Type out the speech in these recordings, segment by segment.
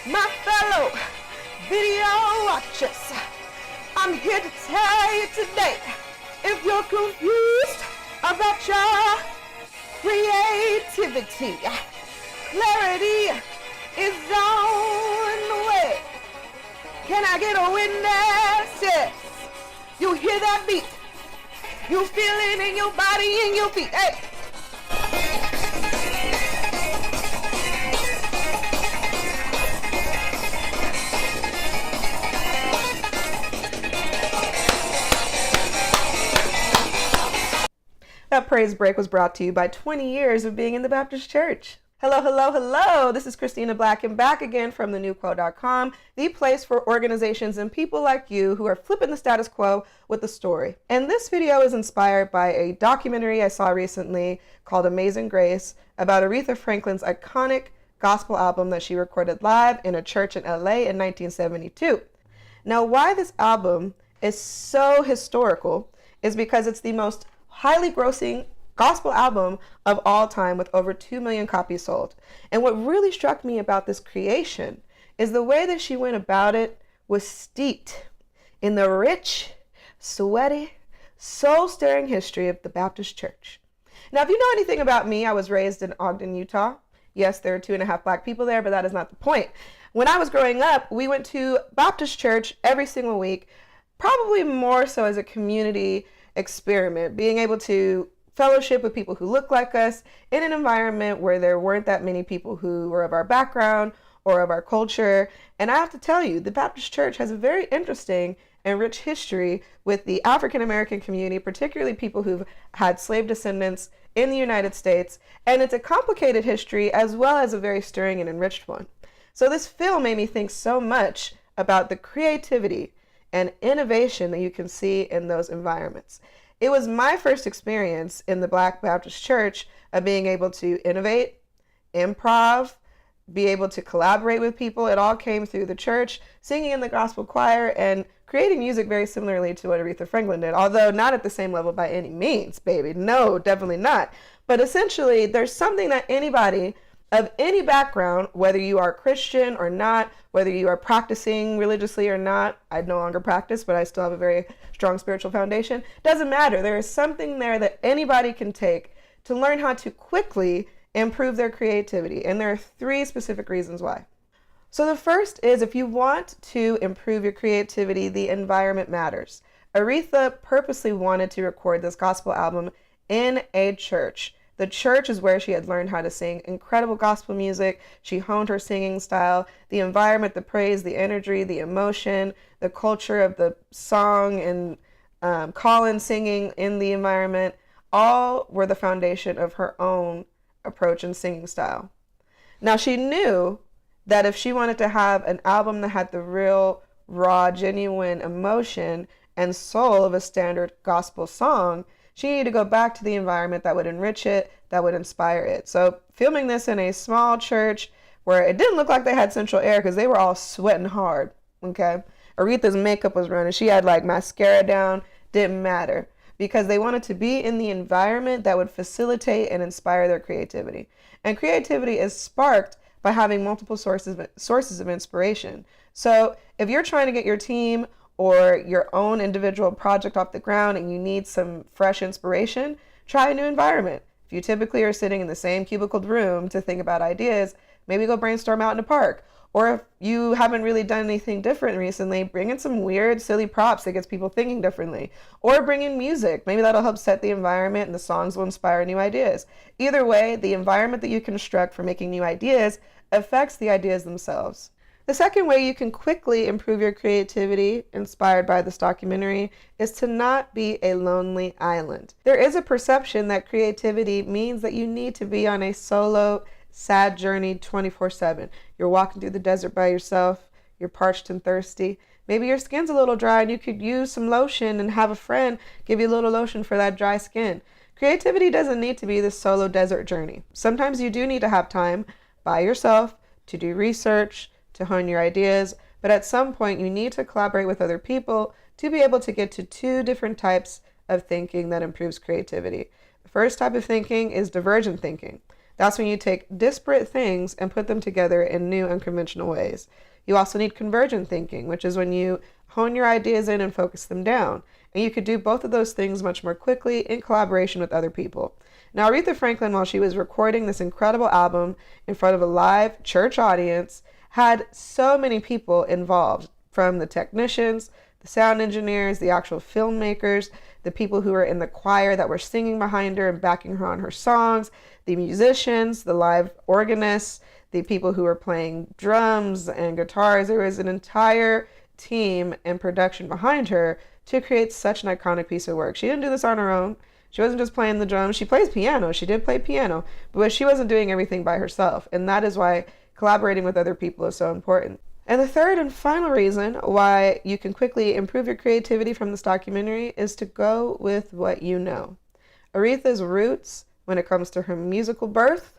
My fellow video watchers, I'm here to tell you today, if you're confused about your creativity, clarity is on the way. Can I get a witness? Yes. You hear that beat? You feel it in your body, in your feet. Hey. That praise break was brought to you by 20 years of being in the Baptist Church. Hello, hello, hello. This is Christina Black and back again from thenewquo.com, the place for organizations and people like you who are flipping the status quo with a story. And this video is inspired by a documentary I saw recently called Amazing Grace about Aretha Franklin's iconic gospel album that she recorded live in a church in LA in 1972. Now, why this album is so historical is because it's the most highly grossing gospel album of all time with over 2 million copies sold. And what really struck me about this creation is the way that she went about it was steeped in the rich, sweaty, soul-stirring history of the Baptist Church. Now, if you know anything about me, I was raised in Ogden, Utah. Yes, there are 2.5 Black people there, but that is not the point. When I was growing up, we went to Baptist church every single week, probably more so as a community experiment, being able to fellowship with people who look like us in an environment where there weren't that many people who were of our background or of our culture. And I have to tell you, the Baptist Church has a very interesting and rich history with the African American community, particularly people who've had slave descendants in the United States. And it's a complicated history as well as a very stirring and enriched one. So this film made me think so much about the creativity and innovation that you can see in those environments. It was my first experience in the Black Baptist Church of being able to innovate, improv, be able to collaborate with people. It all came through the church, singing in the gospel choir, and creating music very similarly to what Aretha Franklin did, although not at the same level by any means, baby. No, definitely not. But essentially, there's something that anybody of any background, whether you are Christian or not, whether you are practicing religiously or not, I no longer practice, but I still have a very strong spiritual foundation, doesn't matter. There is something there that anybody can take to learn how to quickly improve their creativity. And there are 3 specific reasons why. So the first is, if you want to improve your creativity, the environment matters. Aretha purposely wanted to record this gospel album in a church. The church is where she had learned how to sing incredible gospel music. She honed her singing style. The environment, the praise, the energy, the emotion, the culture of the song and call-in singing in the environment, all were the foundation of her own approach and singing style. Now, she knew that if she wanted to have an album that had the real, raw, genuine emotion and soul of a standard gospel song, she needed to go back to the environment that would enrich it, that would inspire it. So filming this in a small church where it didn't look like they had central air because they were all sweating hard, okay? Aretha's makeup was running. She had like mascara down, didn't matter, because they wanted to be in the environment that would facilitate and inspire their creativity. And creativity is sparked by having multiple sources of inspiration. So if you're trying to get your team or your own individual project off the ground and you need some fresh inspiration, try a new environment. If you typically are sitting in the same cubicled room to think about ideas, maybe go brainstorm out in a park. Or if you haven't really done anything different recently, bring in some weird, silly props that gets people thinking differently. Or bring in music. Maybe that'll help set the environment and the songs will inspire new ideas. Either way, the environment that you construct for making new ideas affects the ideas themselves. The second way you can quickly improve your creativity, inspired by this documentary, is to not be a lonely island. There is a perception that creativity means that you need to be on a solo, sad journey 24/7. You're walking through the desert by yourself, you're parched and thirsty. Maybe your skin's a little dry and you could use some lotion and have a friend give you a little lotion for that dry skin. Creativity doesn't need to be this solo desert journey. Sometimes you do need to have time by yourself to do research, to hone your ideas, but at some point you need to collaborate with other people to be able to get to 2 different types of thinking that improves creativity. The first type of thinking is divergent thinking. That's when you take disparate things and put them together in new unconventional ways. You also need convergent thinking, which is when you hone your ideas in and focus them down. And you could do both of those things much more quickly in collaboration with other people. Now, Aretha Franklin, while she was recording this incredible album in front of a live church audience, had so many people involved, from the technicians, the sound engineers, the actual filmmakers, the people who were in the choir that were singing behind her and backing her on her songs, the musicians, the live organists, the people who were playing drums and guitars. There was an entire team and production behind her to create such an iconic piece of work. She didn't do this on her own. She wasn't just playing the drums. She plays piano. She did play piano, but she wasn't doing everything by herself. And that is why collaborating with other people is so important. And the third and final reason why you can quickly improve your creativity from this documentary is to go with what you know. Aretha's roots, when it comes to her musical birth,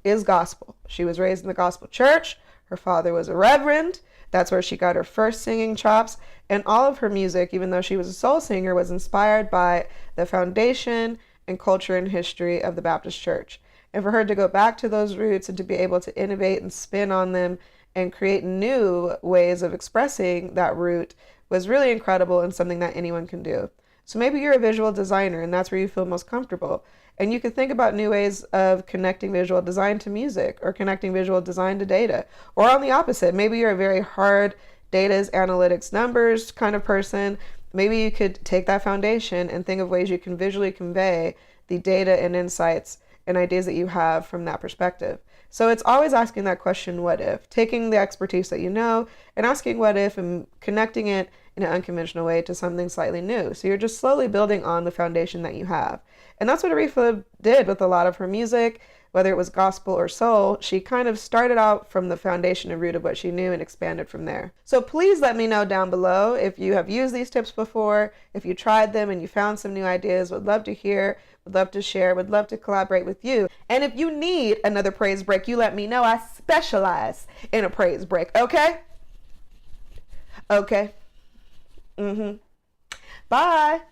is gospel. She was raised in the gospel church. Her father was a reverend. That's where she got her first singing chops. And all of her music, even though she was a soul singer, was inspired by the foundation and culture and history of the Baptist church. And for her to go back to those roots and to be able to innovate and spin on them and create new ways of expressing that root was really incredible and something that anyone can do. So maybe you're a visual designer and that's where you feel most comfortable. And you can think about new ways of connecting visual design to music or connecting visual design to data. Or on the opposite, maybe you're a very hard data's analytics numbers kind of person. Maybe you could take that foundation and think of ways you can visually convey the data and insights and ideas that you have from that perspective. So it's always asking that question, what if? Taking the expertise that you know and asking what if and connecting it in an unconventional way to something slightly new. So you're just slowly building on the foundation that you have. And that's what Aretha did with a lot of her music, whether it was gospel or soul. She kind of started out from the foundation and root of what she knew and expanded from there. So please let me know down below if you have used these tips before, if you tried them and you found some new ideas. Would love to hear, would love to share, would love to collaborate with you. And if you need another praise break, you let me know. I specialize in a praise break, okay? Okay. Bye.